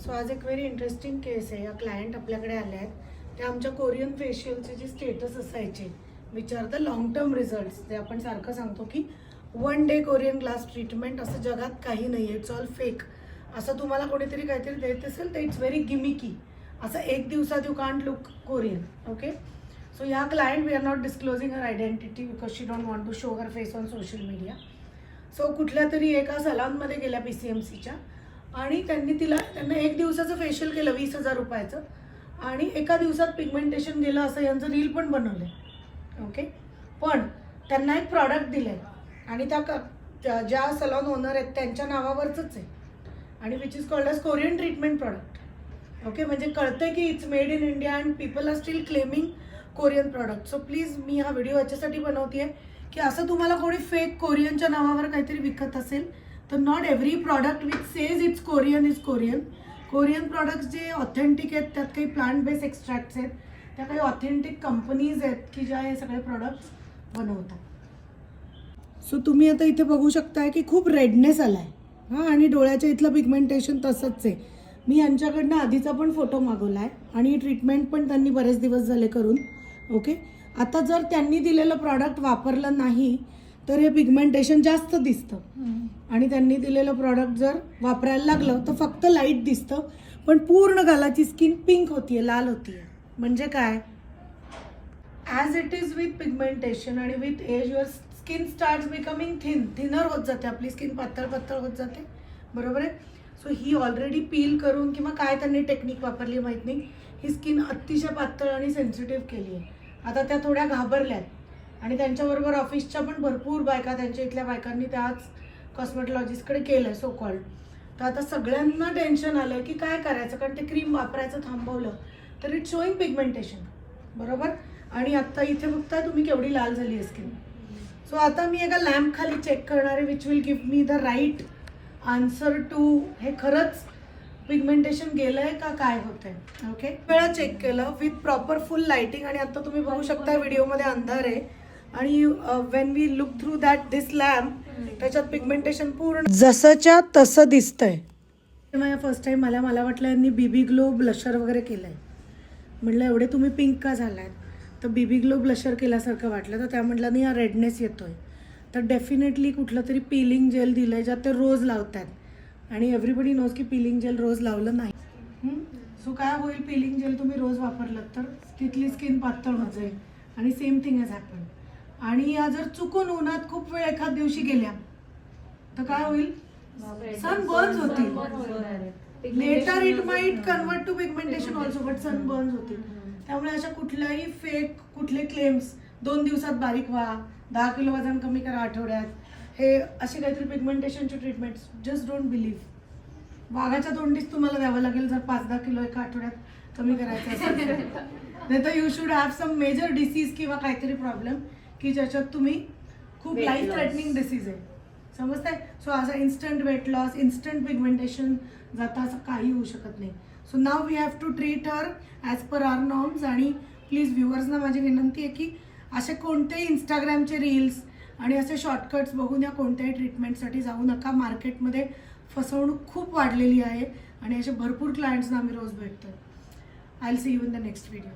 So आज एक very interesting केस आहे. या क्लायंट आपल्याकडे आले आहेत. ते आमच्या कोरियन फेशियलचे जे स्टेटस असायचे which are the long term results, ते आपण सारखं सांगतो की 1 डे कोरियन ग्लास ट्रीटमेंट असं जगात काही नाही आहे, इट्स ऑल फेक. असं तुम्हाला कोणीतरी काहीतरी देत असेल तर इट्स व्हेरी गिमिकी. असं एक दिवसात you can't look Korean. Okay, so ह्या client we are not disclosing her identity because she don't want to show her face on social media. So कुठल्या तरी एका सलॉनमध्ये गेल्या PCMCच्या आणि त्यांना एक दिवसाचं फेशियल केलं 20,000 रुपयाचं आणि एका दिवसात पिगमेंटेशन गेलं असं यांचं रील पण बनवलं आहे. ओके, पण त्यांना एक प्रॉडक्ट दिलं आहे आणि त्या ज्या सलॉन ओनर आहेत त्यांच्या नावावरचंच आहे आणि which is called age Korean treatment product. Okay, म्हणजे कळतं की it's made in India and people are still claiming Korean product. So please मी हा व्हिडिओ याच्यासाठी बनवते आहे की असं तुम्हाला कोणी फेक कोरियनच्या नावावर काहीतरी विकत असेल तर not every product which says it's Korean is Korean. Korean products जे ऑथेंटिक आहेत त्यात काही प्लांट बेस्ड एक्स्ट्रॅक्ट्स आहेत, त्या काही ऑथेंटिक कंपनीज आहेत की ज्या हे सगळे प्रॉडक्ट्स बनवतात. सो तुम्ही आता इथे बघू शकताय की खूप रेडनेस आला आहे हां, आणि डोळ्याच्या इथलं पिगमेंटेशन तसंच आहे. मी यांच्याकडनं आधीचा पण फोटो मागवला आहे आणि ट्रीटमेंट पण त्यांनी बरेच दिवस झाले करून. ओके, आता जर त्यांनी दिलेलं प्रॉडक्ट वापरलं नाही तर हे पिगमेंटेशन जास्त दिसतं आणि त्यांनी दिलेलं प्रॉडक्ट जर वापरायला लागलं तर फक्त लाईट दिसतं, पण पूर्ण गालाची स्किन पिंक होतीये, लाल होतीये. म्हणजे काय, as it is with pigmentation आणि with age your skin starts becoming thinner होत जाते, आपली स्किन पातळ होत जाते. बरोबर आहे. सो ही ऑलरेडी पील करून किंवा काय त्यांनी टेक्निक वापरली माहीत नाही, ही स्किन अतिशय पातळ आणि सेन्सिटिव्ह केली आहे. आता त्या थोड्या घाबरल्यात आणि त्यांच्याबरोबर ऑफिसच्या पण भरपूर बायका, त्यांच्या इथल्या बायकांनी त्याच कॉस्मेटॉलॉजिस्टकडे केलं आहे सो कॉल्ड. तर आता सगळ्यांना टेन्शन आलं की काय करायचं, कारण ते क्रीम वापरायचं थांबवलं तर इट शोईंग पिगमेंटेशन. बरोबर, आणि आत्ता इथे बघताय तुम्ही केवढी लाल झाली आहे स्किन. सो आता मी एका लॅम्प खाली चेक करणार आहे which will give me the right answer to हे खरंच पिगमेंटेशन गेलं आहे का काय होतं आहे. ओके, वेळा चेक केलं विथ प्रॉपर फुल लाईटिंग आणि आता तुम्ही बघू शकता व्हिडिओमध्ये अंधार आहे आणि when we look through that this lamp त्याच्यात पिगमेंटेशन पूर्ण जसंच्या तसं दिसतंय. माझ्या फर्स्ट टाइम मला वाटलं यांनी BB ग्लो ब्लशर वगैरे केलं आहे. म्हटलं एवढे तुम्ही पिंक का झालाय, तर BB ग्लो ब्लशर केल्यासारखं वाटलं. तर त्या म्हटलं नाही, हा रेडनेस येतोय. तर डेफिनेटली कुठलं तरी पिलिंग जेल दिलं आहे ज्यात ते रोज लावतात आणि एव्हरीबडी नोज की पिलिंग जेल रोज लावलं नाही. सो काय होईल, पिलिंग जेल तुम्ही रोज वापरलं तर तिथली स्किन पातळ होत जाईल आणि सेम थिंग हॅज हॅपन. आणि या जर चुकून उन्हात खूप वेळ एखाद दिवशी गेल्या तर काय होईल, सन बर्न्स होतील. Later it might convert to pigmentation also, but sun burns होतील. त्यामुळे अशा कुठल्याही फेक कुठले क्लेम्स 2 दिवसात बारीक व्हा, 10 किलो वजन कमी करा आठवड्यात, हे असे काहीतरी पिगमेंटेशनचे ट्रीटमेंट्स जस्ट डोंट बिलीव्ह. वाघाच्या तोंडीच तुम्हाला द्यावं लागेल जर 5-10 किलो एका आठवड्यात कमी करायचं असेल. नाही तर you should have some major disease किंवा काहीतरी प्रॉब्लेम की ज्याच्यात तुम्ही खूप लाईफ थ्रेटनिंग डिसीज आहे, समजताय. सो असं instant weight loss, instant pigmentation जाता असं काही होऊ शकत नाही. So now we have to treat her as per our norms. आणि प्लीज व्ह्युअर्सना माझी विनंती आहे की असे कोणतेही इंस्टाग्रामचे रील्स आणि असे शॉर्टकट्स बघून या कोणत्याही ट्रीटमेंटसाठी जाऊ नका. मार्केटमध्ये फसवणूक खूप वाढलेली आहे आणि असे भरपूर क्लायंट्सना आम्ही रोज भेटतो. I will see you in the next video.